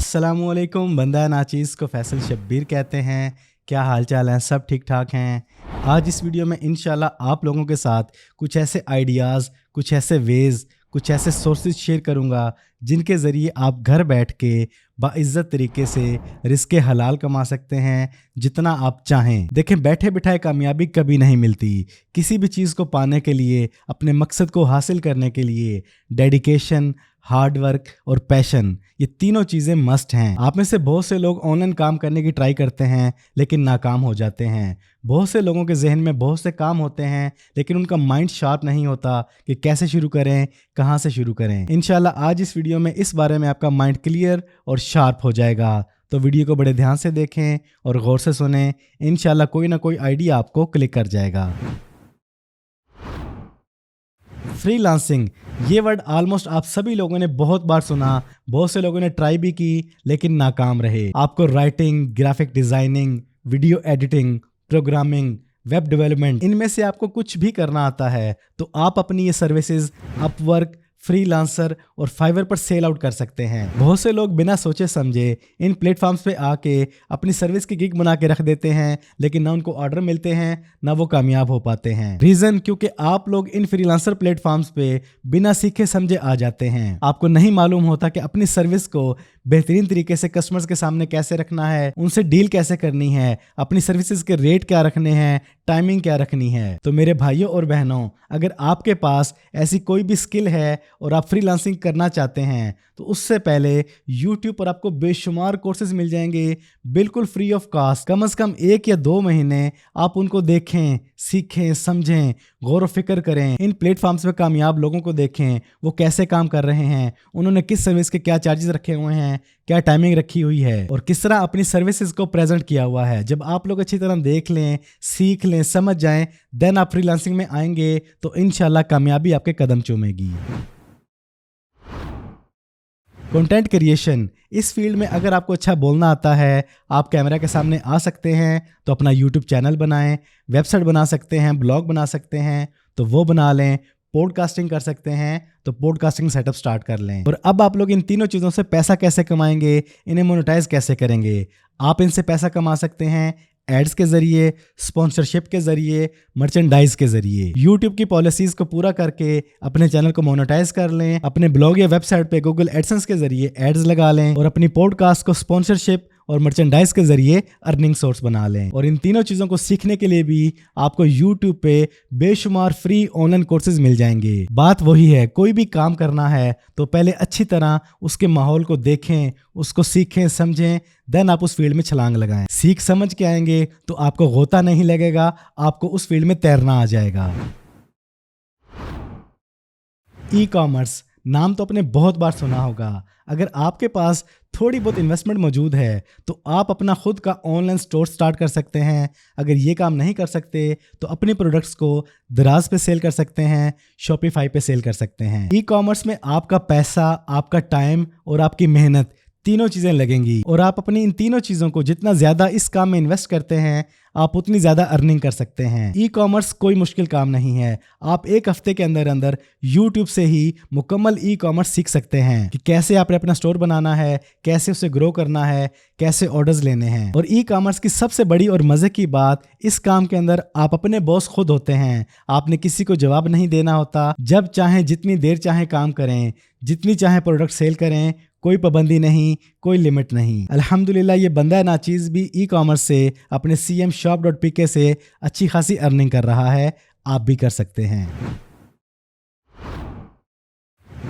अस्सलामुअलैकुम। बंदा नाचीज़ को फैसल शब्बीर कहते हैं। क्या हाल चाल हैं? सब ठीक ठाक हैं। आज इस वीडियो में इंशाल्लाह आप लोगों के साथ कुछ ऐसे आइडियाज़, कुछ ऐसे वेज़, कुछ ऐसे सोर्सेज शेयर करूंगा जिनके ज़रिए आप घर बैठ के बाइज़्ज़त तरीके से रिज़्क़ हलाल कमा सकते हैं जितना आप चाहें। देखें, बैठे बिठाए कामयाबी कभी नहीं मिलती। किसी भी चीज़ को पाने के लिए, अपने मकसद को हासिल करने के लिए डेडिकेशन, हार्ड वर्क और पैशन, ये तीनों चीज़ें मस्ट हैं। आप में से बहुत से लोग ऑनलाइन काम करने की ट्राई करते हैं लेकिन नाकाम हो जाते हैं। बहुत से लोगों के जहन में बहुत से काम होते हैं लेकिन उनका माइंड शार्प नहीं होता कि कैसे शुरू करें, कहाँ से शुरू करें। इंशाल्लाह आज इस वीडियो में इस बारे में आपका माइंड क्लियर और शार्प हो जाएगा। तो वीडियो को बड़े ध्यान से देखें और गौर से सुनें। इंशाल्लाह कोई ना कोई आइडिया आपको क्लिक कर जाएगा। फ्रीलांसिंग, ये वर्ड ऑलमोस्ट आप सभी लोगों ने बहुत बार सुना, बहुत से लोगों ने ट्राई भी की लेकिन नाकाम रहे। आपको writing, graphic designing, video editing, programming, web development, इनमें से आपको कुछ भी करना आता है तो आप अपनी ये सर्विसेज अपवर्क, फ्रीलांसर और फाइवर पर सेल आउट कर सकते हैं। बहुत से लोग बिना सोचे समझे इन प्लेटफॉर्म्स पे आके अपनी सर्विस की गिग बना के रख देते हैं लेकिन ना उनको ऑर्डर मिलते हैं ना वो कामयाब हो पाते हैं। रीज़न, क्योंकि आप लोग इन फ्रीलांसर प्लेटफॉर्म्स पे बिना सीखे समझे आ जाते हैं। आपको नहीं मालूम होता कि अपनी सर्विस को बेहतरीन तरीके से कस्टमर्स के सामने कैसे रखना है, उनसे डील कैसे करनी है, अपनी सर्विसेज के रेट क्या रखने हैं, टाइमिंग क्या रखनी है। तो मेरे भाइयों और बहनों, अगर आपके पास ऐसी कोई भी स्किल है और आप फ्रीलांसिंग करना चाहते हैं तो उससे पहले YouTube पर आपको बेशुमार कोर्सेज मिल जाएंगे बिल्कुल फ्री ऑफ कॉस्ट। कम से कम 1 या 2 महीने आप उनको देखें, सीखें, समझें, गौर व फिक्र करें। इन प्लेटफॉर्म्स पे कामयाब लोगों को देखें, वो कैसे काम कर रहे हैं, उन्होंने किस सर्विस के क्या चार्जेस रखे हुए हैं, क्या टाइमिंग रखी हुई है और किस तरह अपनी सर्विसेज को प्रेजेंट किया हुआ है। जब आप लोग अच्छी तरह देख लें, सीख लें, समझ जाएं, देन आप फ्रीलांसिंग में आएंगे तो इंशाल्लाह कामयाबी आपके कदम चूमेगी। कंटेंट क्रिएशन, इस फील्ड में अगर आपको अच्छा बोलना आता है, आप कैमरा के सामने आ सकते हैं तो अपना यूट्यूब चैनल बनाएं, वेबसाइट बना सकते हैं, ब्लॉग बना सकते हैं तो वो बना लें, पॉडकास्टिंग कर सकते हैं तो पॉडकास्टिंग सेटअप स्टार्ट कर लें। और अब आप लोग इन तीनों चीज़ों से पैसा कैसे कमाएंगे, इन्हें मोनेटाइज कैसे करेंगे। आप इनसे पैसा कमा सकते हैं एड्स के ज़रिए, स्पॉन्सरशिप के ज़रिए, मर्चेंडाइज के ज़रिए। यूट्यूब की पॉलिसीज़ को पूरा करके अपने चैनल को मोनेटाइज कर लें, अपने ब्लॉग या वेबसाइट पे गूगल एडसेंस के ज़रिए एड्स लगा लें और अपनी पॉडकास्ट को स्पॉन्सरशिप और मर्चेंडाइज के ज़रिए अर्निंग सोर्स बना लें। और इन तीनों चीज़ों को सीखने के लिए भी आपको यूट्यूब पे बेशुमार फ्री ऑनलाइन कोर्सेज मिल जाएंगे। बात वही है, कोई भी काम करना है तो पहले अच्छी तरह उसके माहौल को देखें, उसको सीखें, समझें, देन आप उस फील्ड में छलांग लगाएं। सीख समझ के आएंगे तो आपको गोता नहीं लगेगा, आपको उस फील्ड में तैरना आ जाएगा। ई कॉमर्स, नाम तो आपने बहुत बार सुना होगा। अगर आपके पास थोड़ी बहुत इन्वेस्टमेंट मौजूद है तो आप अपना खुद का ऑनलाइन स्टोर स्टार्ट कर सकते हैं। अगर ये काम नहीं कर सकते तो अपने प्रोडक्ट्स को दराज पे सेल कर सकते हैं, शॉपिफाई पे सेल कर सकते हैं। ई कॉमर्स में आपका पैसा, आपका टाइम और आपकी मेहनत, तीनों चीज़ें लगेंगी और आप अपनी इन तीनों चीज़ों को जितना ज़्यादा इस काम में इन्वेस्ट करते हैं आप उतनी ज़्यादा अर्निंग कर सकते हैं। ई कॉमर्स कोई मुश्किल काम नहीं है। आप 1 हफ्ते के अंदर अंदर यूट्यूब से ही मुकम्मल ई कॉमर्स सीख सकते हैं कि कैसे आपने अपना स्टोर बनाना है, कैसे उसे ग्रो करना है, कैसे ऑर्डर्स लेने हैं। और ई कॉमर्स की सबसे बड़ी और मज़े की बात, इस काम के अंदर आप अपने बॉस खुद होते हैं। आपने किसी को जवाब नहीं देना होता। जब चाहें, जितनी देर चाहें काम करें, जितनी चाहें प्रोडक्ट सेल करें, कोई पाबंदी नहीं, कोई लिमिट नहीं। अल्हम्दुलिल्लाह ये बंदा नाचीज़ भी ई कॉमर्स से अपने cmshop.pk से अच्छी खासी अर्निंग कर रहा है। आप भी कर सकते हैं।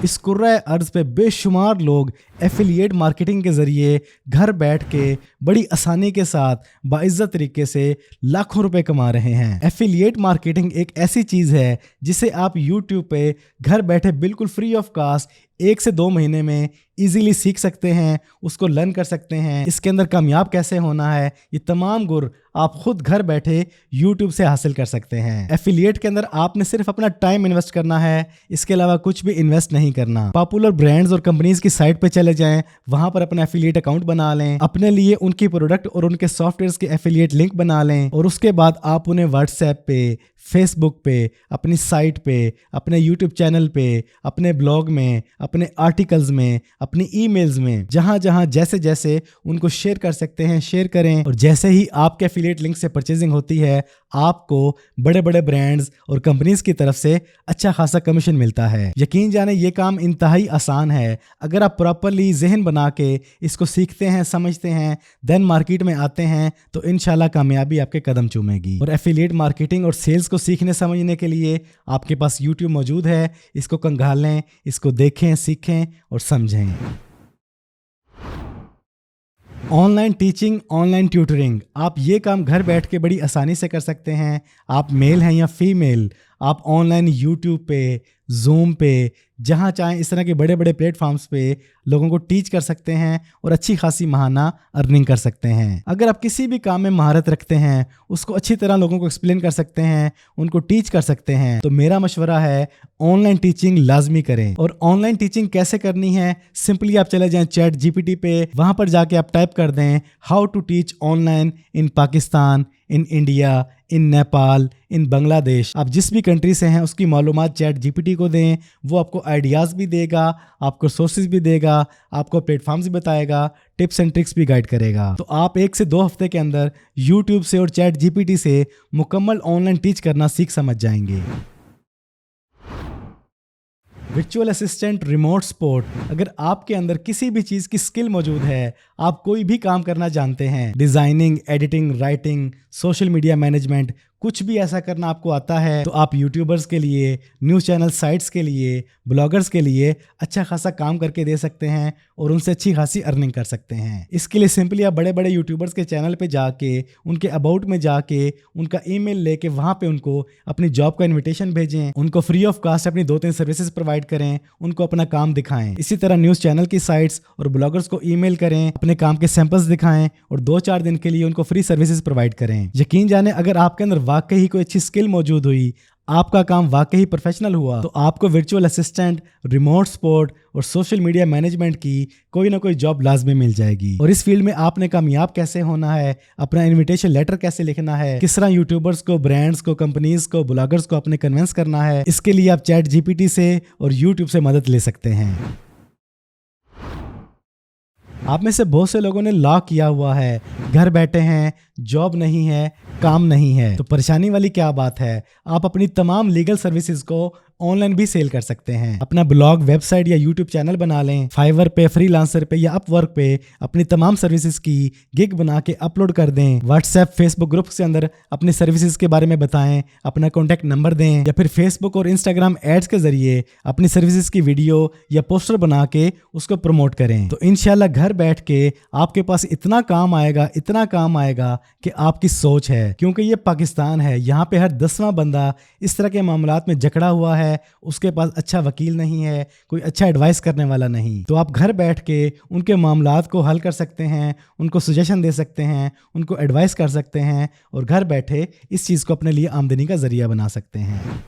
इस कुर्रा अर्ज़ पे बेशुमार लोग एफिलिएट मार्केटिंग के ज़रिए घर बैठ के बड़ी आसानी के साथ बाइज़्ज़त तरीके से लाखों रुपए कमा रहे हैं। एफिलिएट मार्केटिंग एक ऐसी चीज़ है जिसे आप यूट्यूब पे घर बैठे बिल्कुल फ्री ऑफ कॉस्ट 1 से 2 महीने में इजीली सीख सकते हैं, उसको लर्न कर सकते हैं। इसके अंदर कामयाब कैसे होना है, ये तमाम गुर आप खुद घर बैठे YouTube से हासिल कर सकते हैं। एफिलिएट के अंदर आपने सिर्फ अपना टाइम इन्वेस्ट करना है, इसके अलावा कुछ भी इन्वेस्ट नहीं करना। पॉपुलर ब्रांड्स और कंपनीज की साइट पे चले जाएं, वहां पर अपना एफिलिएट अकाउंट बना लें, अपने लिए उनकी प्रोडक्ट और उनके सॉफ्टवेयर के एफिलिएट लिंक बना लें और उसके बाद आप उन्हें व्हाट्सएप पे, फेसबुक पे, अपनी साइट पे, अपने यूट्यूब चैनल पे, अपने ब्लॉग में, अपने आर्टिकल्स में, अपनी ईमेल्स में, जहां जहां जैसे जैसे उनको शेयर कर सकते हैं शेयर करें। और जैसे ही आपके एफिलिएट लिंक से परचेजिंग होती है, आपको बड़े बड़े ब्रांड्स और कंपनीज की तरफ से अच्छा खासा कमीशन मिलता है। यकीन जाने ये काम इंतहाई आसान है। अगर आप प्रॉपरली ज़हन बना के इसको सीखते हैं, समझते हैं, देन मार्केट में आते हैं, तो इंशाल्लाह कामयाबी आपके कदम चूमेगी। और एफिलिएट मार्केटिंग और सेल्स को सीखने समझने के लिए आपके पास यूट्यूब मौजूद है। इसको कंघालें, इसको देखें, सीखें और समझें। ऑनलाइन टीचिंग, ऑनलाइन ट्यूटरिंग, आप ये काम घर बैठ के बड़ी आसानी से कर सकते हैं। आप मेल हैं या फीमेल, आप ऑनलाइन यूट्यूब पे, जूम पे, जहाँ चाहें इस तरह के बड़े बड़े प्लेटफॉर्म्स पे लोगों को टीच कर सकते हैं और अच्छी खासी माहाना अर्निंग कर सकते हैं। अगर आप किसी भी काम में महारत रखते हैं, उसको अच्छी तरह लोगों को एक्सप्लेन कर सकते हैं, उनको टीच कर सकते हैं, तो मेरा मशवरा है ऑनलाइन टीचिंग लाजमी करें। और ऑनलाइन टीचिंग कैसे करनी है, सिंपली आप चले जाएं चैट जीपीटी पे, वहाँ पर जाके आप टाइप कर दें how to teach online in Pakistan, in India, in Nepal, in Bangladesh. आप जिस भी कंट्री से हैं उसकी मालूमात चैट जीपीटी को दें, वो आपको आइडियाज़ भी देगा, आपको सोर्सेज भी देगा, आपको प्लेटफॉर्म्स भी बताएगा, टिप्स एंड ट्रिक्स भी गाइड करेगा। तो आप 1 से 2 हफ्ते के अंदर यूट्यूब से और चैट जीपीटी से मुकम्मल ऑनलाइन टीच करना सीख समझ जाएंगे। वर्चुअल असिस्टेंट, रिमोट सपोर्ट, अगर आपके अंदर किसी भी चीज़ की स्किल मौजूद है, आप कोई भी काम करना जानते हैं, designing, editing, writing, social media management, कुछ भी ऐसा करना आपको आता है, तो आप यूट्यूबर्स के लिए, न्यूज़ चैनल साइट्स के लिए, ब्लॉगर्स के लिए अच्छा खासा काम करके दे सकते हैं और उनसे अच्छी खासी अर्निंग कर सकते हैं। इसके लिए सिंपली आप बड़े बड़े यूट्यूबर्स के चैनल पे जाके, उनके अबाउट में जाके, उनका ईमेल लेके वहाँ पे उनको अपनी जॉब का इन्विटेशन भेजें, उनको फ्री ऑफ कास्ट अपनी 2-3 सर्विसेज प्रोवाइड करें, उनको अपना काम दिखाएं। इसी तरह न्यूज़ चैनल की साइट्स और ब्लॉगर्स को ईमेल करें, अपने काम के सैंपल्स दिखाएं और 2-4 दिन के लिए उनको फ्री सर्विसेज प्रोवाइड करें। यकीन जाने अगर आपके अंदर वाकई कोई अच्छी स्किल मौजूद हुई, आपका काम वाकई प्रोफेशनल हुआ, तो आपको वर्चुअल असिस्टेंट, रिमोट सपोर्ट और सोशल मीडिया मैनेजमेंट की कोई ना कोई जॉब लाजमी मिल जाएगी। और इस फील्ड में आपने कामयाब कैसे होना है, अपना इनविटेशन लेटर कैसे लिखना है, किस तरह यूट्यूबर्स को, ब्रांड्स को, कंपनीज को, ब्लॉगर्स को अपने कन्विंस करना है, इसके लिए आप चैट जीपीटी से और यूट्यूब से मदद ले सकते हैं। आप में से बहुत से लोगों ने लॉ किया हुआ है, घर बैठे हैं, जॉब नहीं है, काम नहीं है, तो परेशानी वाली क्या बात है। आप अपनी तमाम लीगल सर्विसेज को ऑनलाइन भी सेल कर सकते हैं। अपना ब्लॉग, वेबसाइट या यूट्यूब चैनल बना लें, फाइवर पे, फ्रीलांसर पे या अपवर्क पे अपनी तमाम सर्विसेज की गिग बना के अपलोड कर दें। व्हाट्सएप, फेसबुक ग्रुप्स के अंदर अपनी सर्विसेज के बारे में बताएं, अपना कॉन्टैक्ट नंबर दें, या फिर फेसबुक और इंस्टाग्राम एड्स के जरिए अपनी सर्विसेज की वीडियो या पोस्टर बना के उसको प्रमोट करें। तो इंशाल्लाह घर बैठ के आपके पास इतना काम आएगा, इतना काम आएगा कि आपकी सोच है, क्योंकि ये पाकिस्तान है, यहाँ पे हर 10वां बंदा इस तरह के मामलात में जकड़ा हुआ है, उसके पास अच्छा वकील नहीं है, कोई अच्छा एडवाइस करने वाला नहीं। तो आप घर बैठ के उनके मामलात को हल कर सकते हैं, उनको सजेशन दे सकते हैं, उनको एडवाइस कर सकते हैं और घर बैठे इस चीज़ को अपने लिए आमदनी का जरिया बना सकते हैं।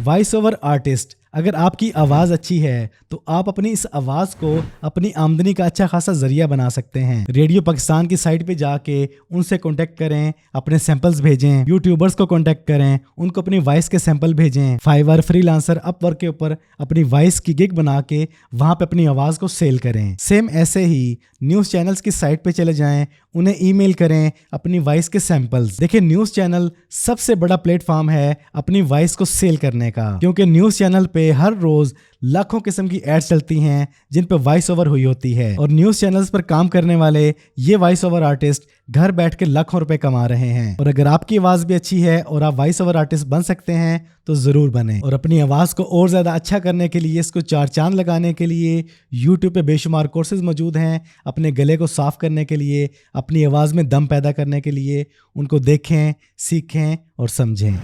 वॉइस ओवर आर्टिस्ट, अगर आपकी आवाज़ अच्छी है तो आप अपनी इस आवाज़ को अपनी आमदनी का अच्छा खासा जरिया बना सकते हैं। रेडियो पाकिस्तान की साइट पे जाके उनसे कांटेक्ट करें, अपने सैंपल्स भेजें, यूट्यूबर्स को कांटेक्ट करें, उनको अपनी वॉइस के सैंपल भेजें, फाइवर, फ्रीलांसर, अपवर्क के ऊपर अपनी वॉइस की गिग बना के वहाँ पे अपनी आवाज़ को सेल करें। सेम ऐसे ही न्यूज़ चैनल्स की साइट पे चले जाएं, उन्हें ईमेल करें अपनी वॉइस के सैंपल्स। देखिए, न्यूज़ चैनल सबसे बड़ा प्लेटफॉर्म है अपनी वॉइस को सेल करने का, क्योंकि न्यूज़ चैनल पे हर रोज लाखों किस्म की एड्स चलती हैं जिन पे वॉइस ओवर हुई होती है, और न्यूज़ चैनल्स पर काम करने वाले ये वॉइस ओवर आर्टिस्ट घर बैठ के लाखों रुपए कमा रहे हैं। और अगर आपकी आवाज़ भी अच्छी है और आप वॉइस ओवर आर्टिस्ट बन सकते हैं तो ज़रूर बने। और अपनी आवाज़ को और ज़्यादा अच्छा करने के लिए, इसको 4 चांद लगाने के लिए यूट्यूब पे बेशुमार कोर्सेज मौजूद हैं। अपने गले को साफ़ करने के लिए, अपनी आवाज़ में दम पैदा करने के लिए उनको देखें, सीखें और समझें।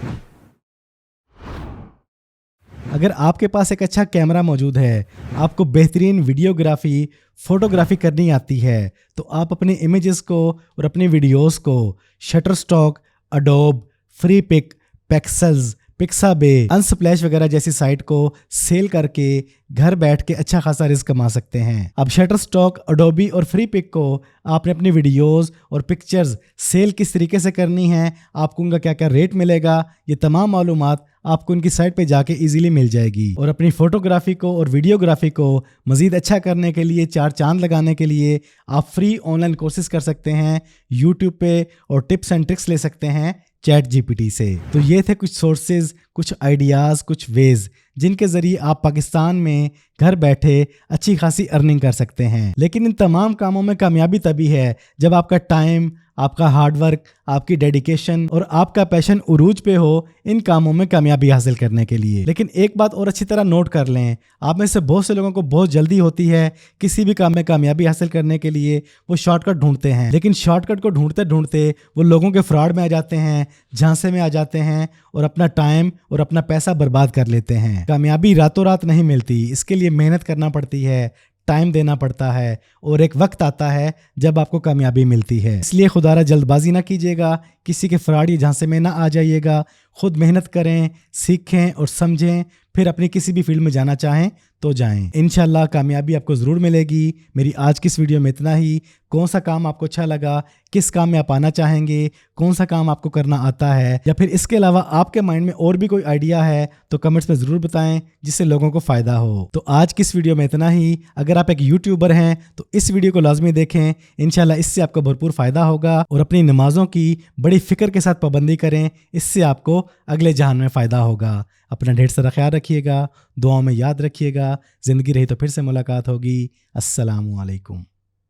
अगर आपके पास एक अच्छा कैमरा मौजूद है, आपको बेहतरीन वीडियोग्राफी, फोटोग्राफी करनी आती है, तो आप अपनी इमेजेस को और अपनी वीडियोस को Shutterstock, Adobe, Freepik, Pexels, Pixabay, Unsplash वगैरह जैसी साइट को सेल करके घर बैठ के अच्छा खासा रिस्क कमा सकते हैं। अब शटरस्टॉक, एडोबी और फ्री पिक को आपने अपनी वीडियोस और पिक्चर्स सेल किस तरीके से करनी है, आपको उनका क्या क्या रेट मिलेगा, ये तमाम मालूमात आपको उनकी साइट पे जाके इजीली मिल जाएगी। और अपनी फोटोग्राफी को और वीडियोग्राफी को मज़ीद अच्छा करने के लिए, चार चांद लगाने के लिए आप फ्री ऑनलाइन कोर्सेज कर सकते हैं यूट्यूब पे, और टिप्स एंड ट्रिक्स ले सकते हैं चैट जीपीटी से। तो ये थे कुछ सोर्सेज, कुछ आइडियाज़, कुछ वेज जिनके ज़रिए आप पाकिस्तान में घर बैठे अच्छी खासी अर्निंग कर सकते हैं। लेकिन इन तमाम कामों में कामयाबी तभी है जब आपका टाइम, आपका हार्डवर्क, आपकी डेडिकेशन और आपका पैशन उरूज पे हो इन कामों में कामयाबी हासिल करने के लिए। लेकिन एक बात और अच्छी तरह नोट कर लें, आप में से बहुत से लोगों को बहुत जल्दी होती है किसी भी काम में कामयाबी हासिल करने के लिए, वो शॉर्टकट ढूंढते हैं। लेकिन शॉर्टकट को ढूंढते ढूंढते वो लोगों के फ्रॉड में आ जाते हैं, झांसे में आ जाते हैं और अपना टाइम और अपना पैसा बर्बाद कर लेते हैं। कामयाबी रातों रात नहीं मिलती, इसके लिए मेहनत करना पड़ती है, टाइम देना पड़ता है, और एक वक्त आता है जब आपको कामयाबी मिलती है। इसलिए खुदारा जल्दबाजी ना कीजिएगा, किसी के फ्रॉड या झांसे में ना आ जाइएगा। खुद मेहनत करें, सीखें और समझें, फिर अपनी किसी भी फील्ड में जाना चाहें तो जाएं। इंशाल्लाह कामयाबी आपको ज़रूर मिलेगी। मेरी आज की इस वीडियो में इतना ही। कौन सा काम आपको अच्छा लगा, किस काम में आप आना चाहेंगे, कौन सा काम आपको करना आता है, या फिर इसके अलावा आपके माइंड में और भी कोई आइडिया है तो कमेंट्स में ज़रूर बताएं जिससे लोगों को फ़ायदा हो। तो आज की इस वीडियो में इतना ही। अगर आप एक यूट्यूबर हैं तो इस वीडियो को लाजमी देखें, इंशाल्लाह इससे आपको भरपूर फ़ायदा होगा। और अपनी नमाज़ों की बड़ी फ़िक्र के साथ पाबंदी करें, इससे आपको अगले जहान में फ़ायदा होगा। अपना ढेर सारा ख्याल रखिएगा, दुआओं में याद रखिएगा। ज़िंदगी रही तो फिर से मुलाकात होगी। अस्सलामु अलैकुम।